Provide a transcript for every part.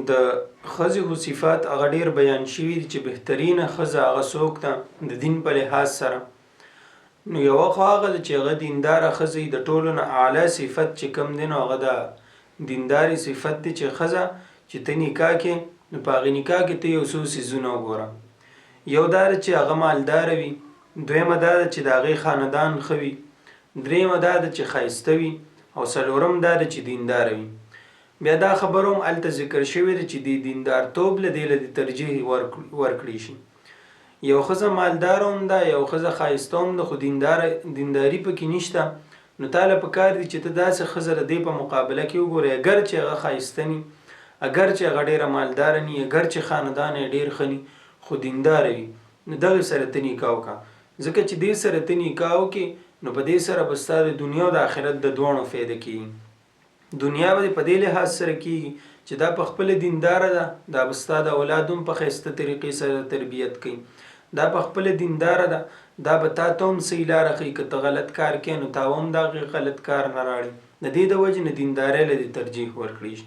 د ښځې خو صفات هغه ډېر بیان شوي دي چې بهترینه ښځه هغه څوک ده د دین په لحاظ سره. نو یوه خو هغه ده چې هغه دینداره ښځه د ټولو نه اعلی صفت چې کوم دی نو هغه د دینداري صفت دی چې ښځه چې ته نکاح کې نو په هغې نکاح کې ته یو څو څیزونه وګوره. یو دا ده چې هغه مالداره وي، دویمه دا ده چې د هغې خاندان ښه وي، دریمه دا ده چې ښایسته وي، او څلورم دا ده چې دینداره وي. بیا دا خبره هم هلته ذکر شوې ده چې د دیندارتوب له دې له ترجیح ورکړی شي. یو ښځه مالداره هم ده، یو ښځه ښایسته هم ده، خو دینداري پکې نشته. نو تاله پکار دي چې ته داسې ښځه د دې په مقابله کې وګورې، اگر چې هغه ښایسته ني، اگر چې هغه ډېره مالداره ني، اگر چې خاندان یې ډېر ښه ني، خو دینداره وي، نو دغې سره ته نکاح وکړه. ځکه چې دې سره ته نکاح وکړې نو په دې سره به ستا د دنیا او د آخرت د دواړو فایده کېږي. دنیا به په دې لحاظ سره کېږي چې دا په خپله دینداره ده، دا به ستا د اولاد هم په ښایسته طریقې سره تربیت کوي. دا په خپله دینداره ده، دا به تا ته هم صحیح لاره ښیي. که ته غلط کار کوې نو تا هم د هغې غلط کار نه راړي. د دې د وجې نه دیندارۍ له دې ترجیح ورکړی شي.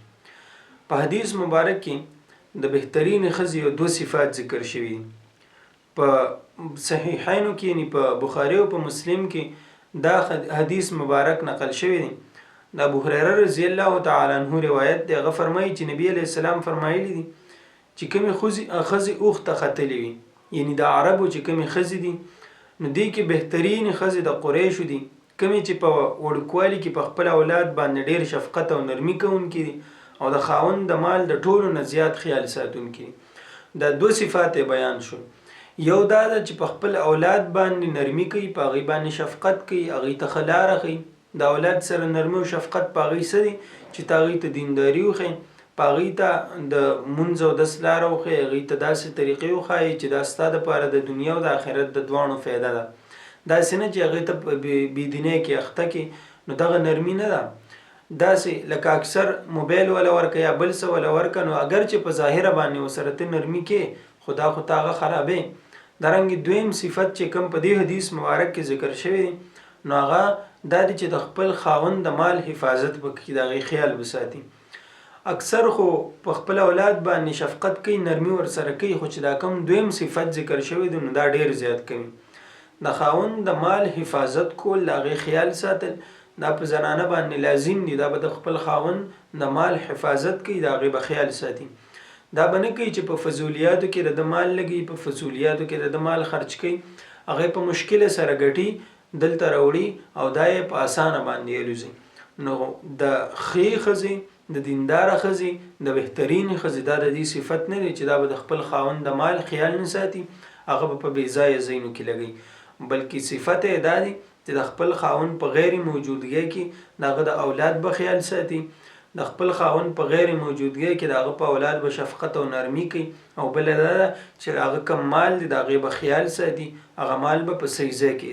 په حدیث مبارک کې د بهترینې ښځې یو دوه صفات ذکر شوي دي. په صحیحینو کې یعنې په بخاري او په مسلم کې دا حدیث مبارک نقل شوی دی. د ابوهریره رضی الله تعالی عنه روایت دی. هغه فرمایي چې نبی علیه السلام فرمایلی دي چې کومې ښځې اوښ ته ختلې وي، یعنې د عربو چې کومې ښځې دي نو دې کې بهترینې ښځې د قریشو دي، کومې چې په وړوکوالي کې په خپل اولاد باندې ډېر شفقت او نرمي کوونکي دي او د خاوند د مال د ټولو نه زیات خیال ساتونکي دي. دا دوه صفات بیان شو. یو دا ده چې په خپل اولاد باندې نرمي کوي، په هغې باندې شفقت کوي، هغې ته ښه لاره ښیي. د اولاد سره نرمي او شفقت په هغې څه دي چې ته هغې ته دینداري وښیې، په هغې ته د مونځ او دس لاره وښیې، هغې ته داسې طریقې وښایې چې دا ستا دپاره د دنیا او د آخرت د دواړو فایده ده. داسې نه چې هغې ته په بېدینۍ کې اخته کړې، نو دغه نرمي نه ده. داسې لکه اکثر موبایل وله ورکه یا بل څه وله ورکه، نو اگر چې په ظاهره باندې ورسره ته نرمي کې، خو دا خو ته هغه خرابې. دارنګې دویم صفت چې کوم په دې حدیث مبارک کې ذکر شوی دی نو هغه دا دی چې د خپل خاوند د مال حفاظت وکړي، د هغې خیال وساتي. اکثر خو په خپل اولاد باندې شفقت کوي، نرمي ورسره کوي، خو چې دا کوم دویم صفت ذکر شوی دی نو دا ډېر زیات کوي. د خاوند د مال حفاظت کول، د هغې خیال ساتل، دا په زنانه باندې لازم دي. دا به د خپل خاوند د مال حفاظت کوي، د هغې به خیال ساتي. دا به نه کوي چې په فضولیاتو کې د مال لګي، په فضولیاتو کې د مال خرچ کوي، هغې په مشکل سره ګټي دلته راوړي او دا یې په اسانه باندې الوزي. نو د ښې ښځې، د دینداره ښځې، د بهترینې ښځې دا د دې صفت نه دی چې دا به د خپل خاوند د مال خیال نه ساتي، هغه به په بې ځایه ځایونو کې لګوي، بلکې صفت یې دا دی چې د خپل خاوند په غیر موجودګۍ کې د هغه د اولاد به خیال ساتي، د خپل خاوند په غیر موجودګۍ کې د هغه په اولاد به شفقت او نرمي کوي، او بله دا ده چې هغه کم مال دی د هغې به خیال ساتي، هغه مال به په صحیح ځای کې